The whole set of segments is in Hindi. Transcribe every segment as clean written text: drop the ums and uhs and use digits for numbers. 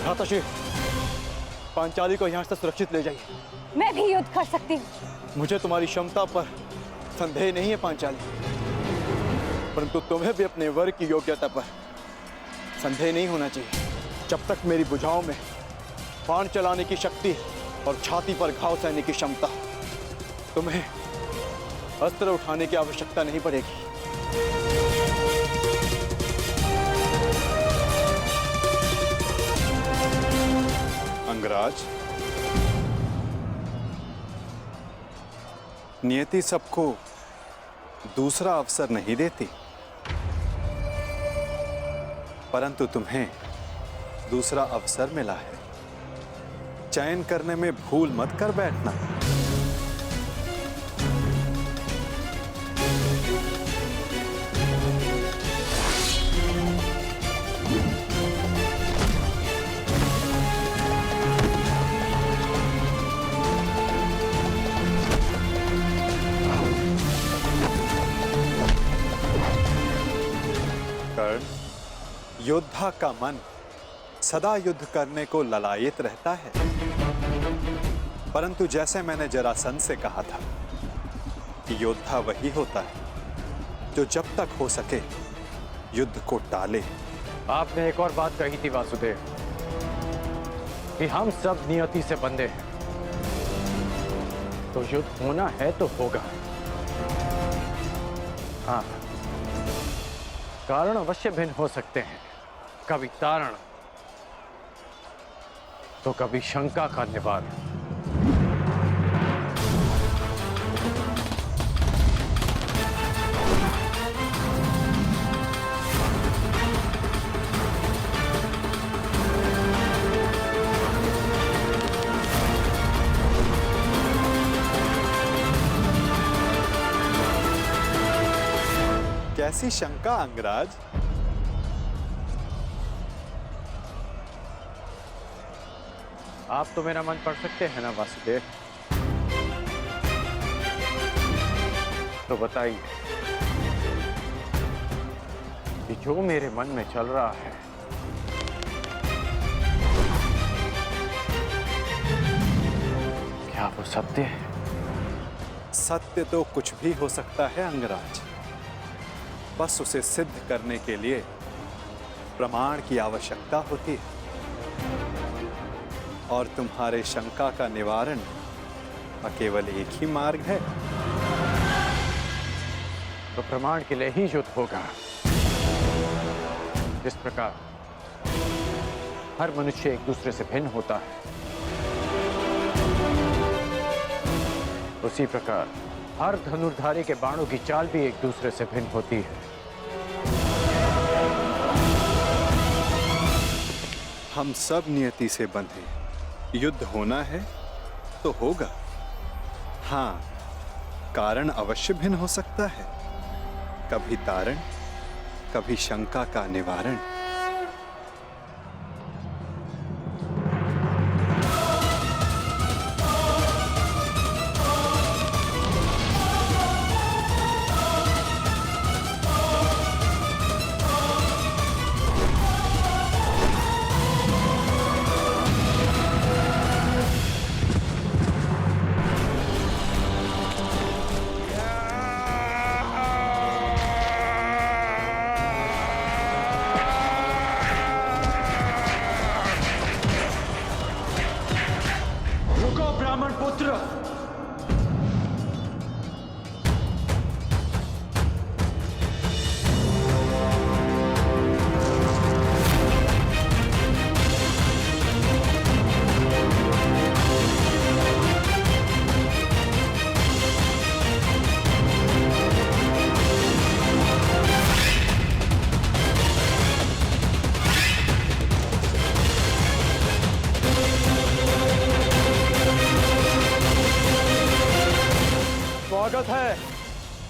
भ्राताश्री, पांचाली को यहाँ से सुरक्षित ले जाइए। मैं भी युद्ध कर सकती हूँ। मुझे तुम्हारी क्षमता पर संदेह नहीं है पांचाली, परंतु तुम्हें भी अपने वर की योग्यता पर संदेह नहीं होना चाहिए। जब तक मेरी भुजाओं में बाण चलाने की शक्ति और छाती पर घाव सहने की क्षमता, तुम्हें अस्त्र उठाने की आवश्यकता नहीं पड़ेगी। अंगराज, नियति सबको दूसरा अवसर नहीं देती, परंतु तुम्हें दूसरा अवसर मिला है। चयन करने में भूल मत कर बैठना। कर्ण, योद्धा का मन सदा युद्ध करने को ललायित रहता है, परंतु जैसे मैंने जरासंध से कहा था कि योद्धा वही होता है जो जब तक हो सके युद्ध को टाले। आपने एक और बात कही थी वासुदेव कि हम सब नियति से बंधे हैं, तो युद्ध होना है तो होगा। हाँ, कारण अवश्य भिन्न हो सकते हैं, कभी तारण तो कभी शंका का निवारण। कैसी शंका अंगराज? आप तो मेरा मन पढ़ सकते हैं ना वासुदेव, तो बताइए कि जो मेरे मन में चल रहा है क्या वो सत्य है? सत्य तो कुछ भी हो सकता है अंगराज, बस उसे सिद्ध करने के लिए प्रमाण की आवश्यकता होती है, और तुम्हारे शंका का निवारण केवल एक ही मार्ग है। तो प्रमाण के लिए ही युद्ध होगा। जिस प्रकार हर मनुष्य एक दूसरे से भिन्न होता है, उसी प्रकार हर धनुर्धारी के बाणों की चाल भी एक दूसरे से भिन्न होती है। हम सब नियति से बंधे, युद्ध होना है तो होगा। हाँ, कारण अवश्य भिन्न हो सकता है, कभी तारण, कभी शंका का निवारण। स्वागत है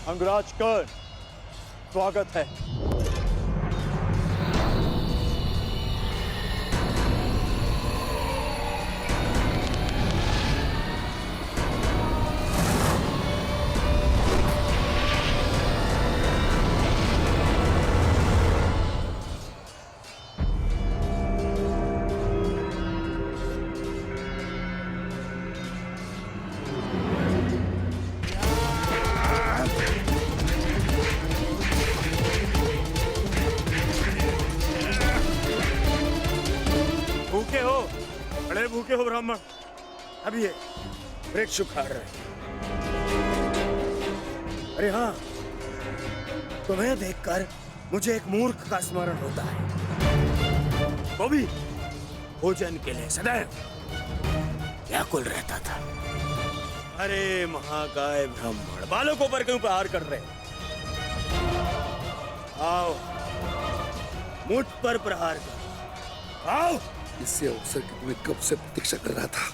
अंगराज कर्ण, स्वागत है। भूखे हो ब्राह्मण? अभी ये वृक्ष उखाड़ रहे। अरे हाँ, तुम्हें देखकर मुझे एक मूर्ख का स्मरण होता है, वो भी भोजन के लिए सदैव व्याकुल रहता था। अरे महाकाय ब्राह्मण, बालकों पर क्यों प्रहार कर रहे? आओ, मुझ पर प्रहार करो, आओ। इसी अवसर की मैं कब से प्रतीक्षा कर रहा था।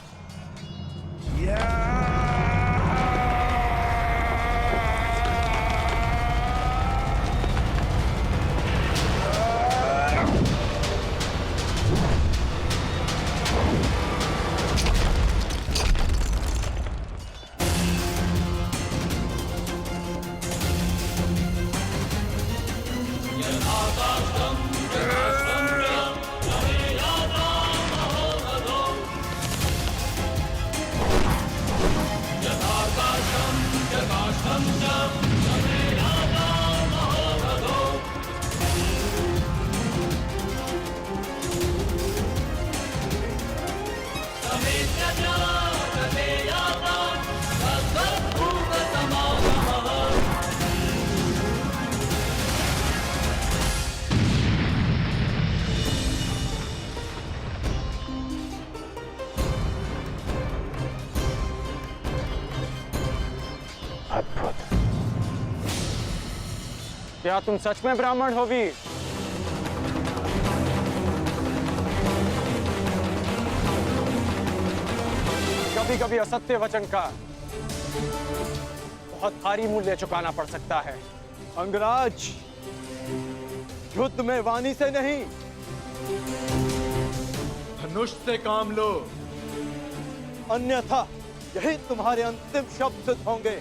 अद्भुत। क्या तुम सच में ब्राह्मण हो वीर? कभी कभी असत्य वचन का बहुत भारी मूल्य चुकाना पड़ सकता है। अंगराज, युद्ध में वाणी से नहीं, धनुष से काम लो, अन्यथा यही तुम्हारे अंतिम शब्द होंगे।